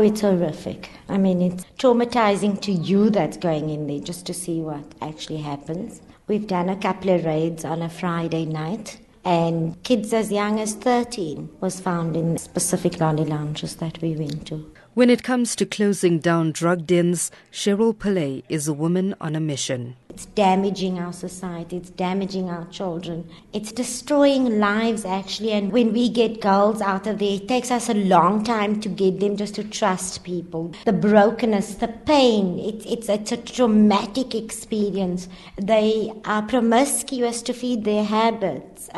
it's horrific. I mean, it's traumatizing to you that's going in there just to see what actually happens. We've done a couple of raids on a Friday night, and kids as young as 13 was found in specific lolly lounges that we went to. When it comes to closing down drug dens, Cheryl Pillay is a woman on a mission. It's damaging our society, it's damaging our children, it's destroying lives actually. And when we get girls out of there, it takes us a long time to get them just to trust people. The brokenness, the pain, it's a traumatic experience. They are promiscuous to feed their habits.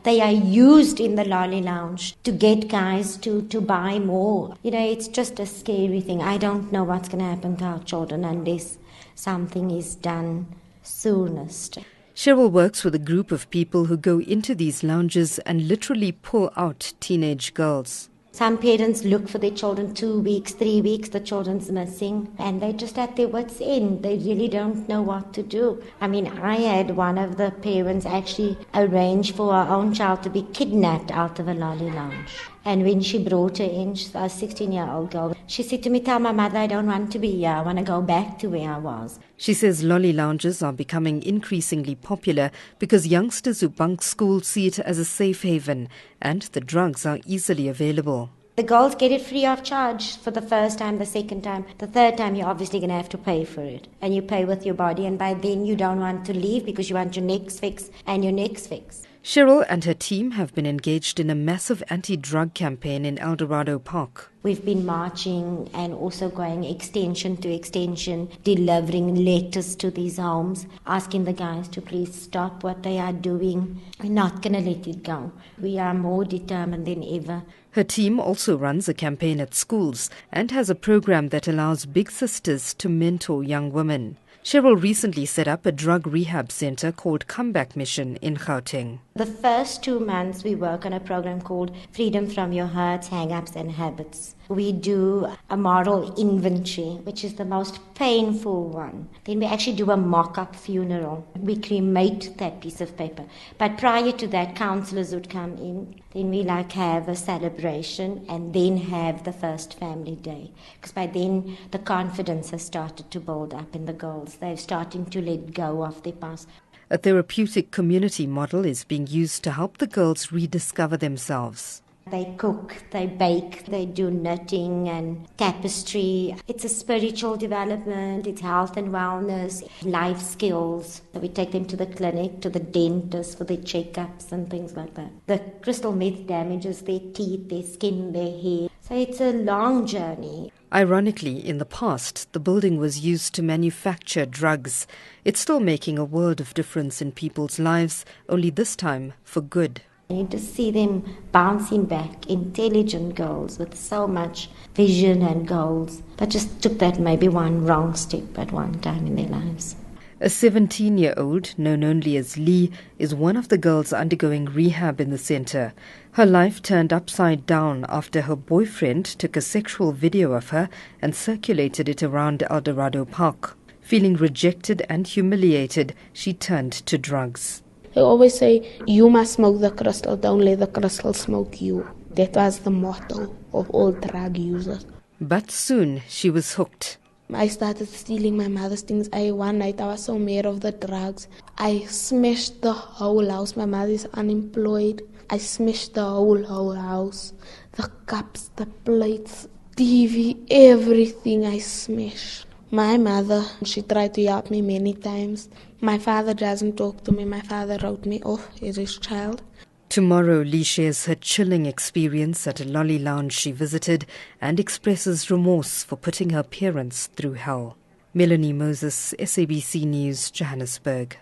They are used in the lolly lounge to get guys to buy more. It's just a scary thing. I don't know what's going to happen to our children unless something is done soonest. Cheryl works with a group of people who go into these lounges and literally pull out teenage girls. Some parents look for their children 2 weeks, 3 weeks, the children's missing, and they're just at their wits' end. They really don't know what to do. I mean, I had one of the parents actually arrange for her own child to be kidnapped out of a lolly lounge. And when she brought her in, she's a 16-year-old girl, she said to me, "Tell my mother I don't want to be here. I want to go back to where I was." She says lolly lounges are becoming increasingly popular because youngsters who bunk school see it as a safe haven and the drugs are easily available. The girls get it free of charge for the first time, the second time. The third time, you're obviously going to have to pay for it. And you pay with your body, and by then you don't want to leave because you want your next fix and your next fix. Cheryl and her team have been engaged in a massive anti-drug campaign in El Dorado Park. We've been marching and also going extension to extension, delivering letters to these homes, asking the guys to please stop what they are doing. We're not going to let it go. We are more determined than ever. Her team also runs a campaign at schools and has a program that allows big sisters to mentor young women. Cheryl recently set up a drug rehab center called Comeback Mission in Gauteng. The first 2 months we work on a program called Freedom from Your Hurts, Hang-Ups and Habits. We do a moral inventory, which is the most painful one. Then we actually do a mock-up funeral. We cremate that piece of paper. But prior to that, counsellors would come in. Then we have a celebration and then have the first family day. Because by then the confidence has started to build up in the girls. They're starting to let go of their past. A therapeutic community model is being used to help the girls rediscover themselves. They cook, they bake, they do knitting and tapestry. It's a spiritual development, it's health and wellness, life skills. So we take them to the clinic, to the dentist for their checkups and things like that. The crystal meth damages their teeth, their skin, their hair. So it's a long journey. Ironically, in the past, the building was used to manufacture drugs. It's still making a world of difference in people's lives, only this time for good. You need to see them bouncing back, intelligent girls with so much vision and goals, but just took that maybe one wrong step at one time in their lives. A 17-year-old, known only as Lee, is one of the girls undergoing rehab in the center. Her life turned upside down after her boyfriend took a sexual video of her and circulated it around El Dorado Park. Feeling rejected and humiliated, she turned to drugs. They always say, you must smoke the crystal, don't let the crystal smoke you. That was the motto of all drug users. But soon she was hooked. I started stealing my mother's things. One night I was so mad of the drugs. I smashed the whole house. My mother is unemployed. I smashed the whole house. The cups, the plates, TV, everything I smashed. My mother, she tried to help me many times. My father doesn't talk to me. My father wrote me off as his child. Tomorrow, Lee shares her chilling experience at a lolly lounge she visited and expresses remorse for putting her parents through hell. Melanie Moses, SABC News, Johannesburg.